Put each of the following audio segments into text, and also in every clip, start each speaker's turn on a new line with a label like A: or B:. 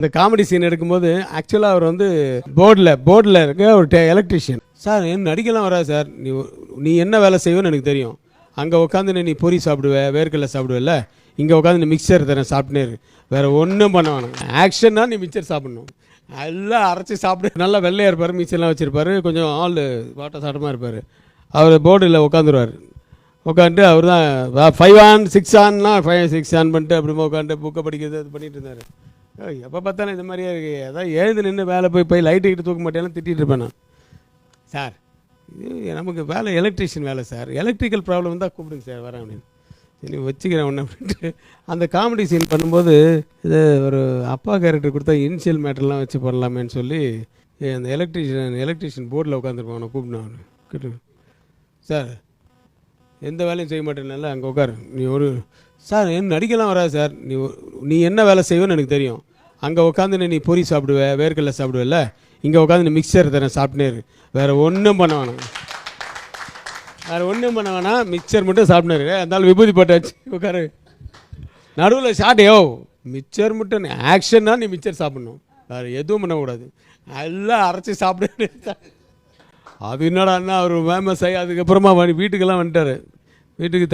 A: இந்த comedy scene எடுக்கும்போது ஆக்சுவலாக அவர் வந்து போர்டில் இருக்க ஒரு எலக்ட்ரிஷியன். சார் என்ன நடிக்கலாம் வராது சார், நீ என்ன வேலை செய்வேன்னு எனக்கு தெரியும். அங்கே உட்காந்து நீ பொரி சாப்பிடுவேன், வேர்க்கடலை சாப்பிடுவேல்ல, இங்கே உட்காந்து நீ மிக்சர் தரேன் சாப்பிட்டுனே இருக்கு, வேறு ஒன்றும் பண்ண வேணாம். ஆக்ஷன்னா நீ மிக்சர் சாப்பிடணும், எல்லாம் அரைச்சி சாப்பிடு. நல்லா வெள்ளையாக இருப்பார், மிக்சர்லாம் வச்சுருப்பார், கொஞ்சம் ஆள் வாட்ட சாட்டமாக இருப்பார். அவர் போர்டில் உட்காந்துருவார். உட்காந்துட்டு அவர் தான் 5 on 6 ஆன்னா 5 6 ஆன் பண்ணிட்டு அப்புறமா உட்காந்துட்டு புக்கை படிக்கிறது அது பண்ணிட்டு இருந்தார். எப்போ பார்த்தாலும் இந்த மாதிரியே இருக்குது. அதான் எழுந்து நின்று வேலை போய் லைட்டுக்கிட்டு தூக்க மாட்டேன்னு திட்டிகிட்டு இருப்பேன் நான். சார் இது நமக்கு வேலை எலக்ட்ரிஷியன் வேலை சார், எலக்ட்ரிக்கல் ப்ராப்ளம் இருந்தால் கூப்பிடுங்க சார் வரேன் அப்படின்னு. சரி வச்சுக்கிறேன் ஒன்று அப்படின்ட்டு அந்த காமெடி சீன் பண்ணும்போது இது ஒரு அப்பா கேரக்டர் கொடுத்தா இனிஷியல் மேட்டர்லாம் வச்சு பண்ணலாமேன்னு சொல்லி அந்த எலக்ட்ரிஷியன் போர்டில் உட்காந்துருப்பான். அவனை கூப்பிடுவான் கேட்டு, சார் எந்த வேலையும் செய்ய மாட்டேன்னால அங்கே உட்காரு, நீ ஒரு சார் என்ன நடிக்கலாம் வராது சார், நீ என்ன வேலை செய்வேன்னு எனக்கு தெரியும். அங்கே உட்காந்து நீ பொரி சாப்பிடுவேன், வேர்க்கடலை சாப்பிடுவேல்ல, இங்கே உட்காந்து நீ மிக்சர் தரேன் சாப்பிட்டுனே இருக்கு, வேறு ஒன்றும் பண்ண வேணாம், வேறு ஒன்றும் பண்ண வேணாம், மிக்சர் மட்டும் சாப்பிட்னே இருக்கு. அதனால விபூதி போட்டாச்சு உட்காரு. நடுவில் ஷார்ட்டையோ மிக்சர் மட்டும் ஆக்ஷன்னா நீ மிக்சர் சாப்பிட்ணும், வேறு எதுவும் பண்ணக்கூடாது, எல்லாம் அரைச்சி சாப்பிடு. அது என்னடா அண்ணா அவர் ஃபேமஸ் ஆகி அதுக்கப்புறமா வீட்டுக்கெல்லாம் வந்துட்டார். வீட்டுக்கு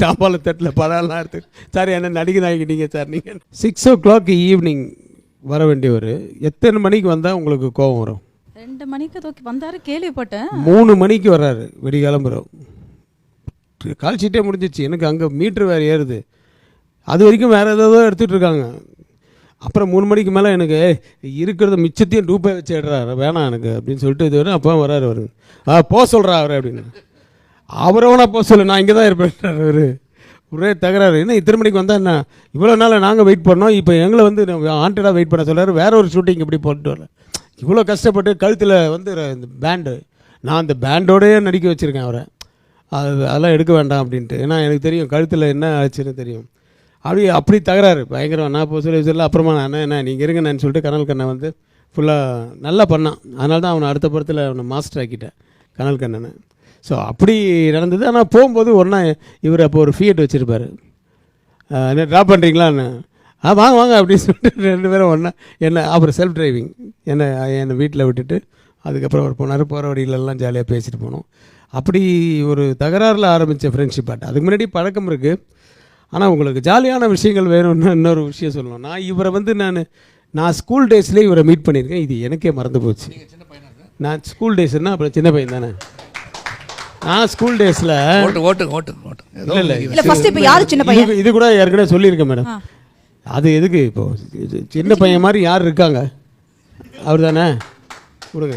A: தாம்பால தட்டில் படம்லாம் எடுத்து, சார் என்ன நடிகை ஆகிக்கிட்டீங்க சார் நீங்கள். 6 o'clock ஈவினிங் வர வேண்டியவர் எத்தனை மணிக்கு வந்தால் உங்களுக்கு கோபம் வரும்?
B: 2 மணிக்கு தூக்கி வந்தார் கேள்விப்பட்டேன்.
A: 3 மணிக்கு வர்றாரு விடி கிளம்புறோம். கால் ஷீட்டே முடிஞ்சிச்சு, எனக்கு அங்கே மீட்ரு வேறு ஏறுது, அது வரைக்கும் வேறு ஏதோ எடுத்துகிட்டு இருக்காங்க. அப்புறம் 3 மணிக்கு மேலே எனக்கு இருக்கிறத மிச்சத்தையும் டூப்பை வச்சு எடுறாரு, வேணாம் எனக்கு அப்படின்னு சொல்லிட்டு இது வரும். அப்போ வர்றாரு அவரு, போக சொல்கிறா அவர் அப்படின்னு. அவரை வேணா போக சொல்லு, நான் இங்கே தான் இருப்பேன் அவர். ஒரே தகராறு, என்ன இத்தனை மணிக்கு வந்தால் என்ன, இவ்வளோ நாள் நாங்கள் வெயிட் பண்ணோம், இப்போ எங்களை வந்து ஆண்டடாக வெயிட் பண்ண சொல்கிறாரு, வேற ஒரு ஷூட்டிங் இப்படி போட்டு வரல. இவ்வளோ கஷ்டப்பட்டு கழுத்தில் வந்து இந்த பேண்டு, நான் அந்த பேண்டோடையே நடிக்க வச்சுருக்கேன் அவரை, அதெல்லாம் எடுக்க வேண்டாம் அப்படின்ட்டு. ஏன்னா எனக்கு தெரியும் கழுத்தில் என்ன ஆச்சுன்னு தெரியும். அப்படி தகராறு பயங்கரம். நான் இப்போ சொல்ல அப்புறமா நான் என்ன நீங்கள் இருங்க நான் சொல்லிட்டு கனல் கண்ணை வந்து ஃபுல்லாக நல்லா பண்ணான். அதனால தான் அவனை அடுத்த படத்தில் அவனை மாஸ்டர் ஆக்கிட்டேன் கனல் கண்ணனை. ஸோ அப்படி நடந்தது. ஆனால் போகும்போது ஒன்றா இவர் அப்போ ஒரு ஃபியட் வச்சுருப்பார், என்ன ட்ராப் பண்ணுறீங்களான்னு, வாங்க வாங்க அப்படின்னு சொல்லிட்டு 2 பேரும் ஒன்றா என்ன அப்புறம் செல்ஃப் டிரைவிங் என்னை வீட்டில் விட்டுட்டு அதுக்கப்புறம் அவர் போனார். போகிற வழியிலெல்லாம் ஜாலியாக பேசிட்டு போனோம். அப்படி ஒரு தகராறில் ஆரம்பித்த ஃப்ரெண்ட்ஷிப் ஆட்டு. அதுக்கு முன்னாடி பழக்கம் இருக்குது. ஆனால் உங்களுக்கு ஜாலியான விஷயங்கள் வேணும்னு இன்னொரு விஷயம் சொல்லணும். நான் இவரை வந்து நான் ஸ்கூல் டேஸ்லேயே இவரை மீட் பண்ணியிருக்கேன். இது எனக்கே மறந்து போச்சு. நான் ஸ்கூல் டேஸ்ன்னா அப்புறம் சின்ன பையன் தானே. நான் ஸ்கூல் டேஸில் இது கூட ஏற்கனவே சொல்லியிருக்கேன் மேடம். அது எதுக்கு இப்போ சின்ன பையன் மாதிரி யார் இருக்காங்க, அவர் தானே கொடுங்க.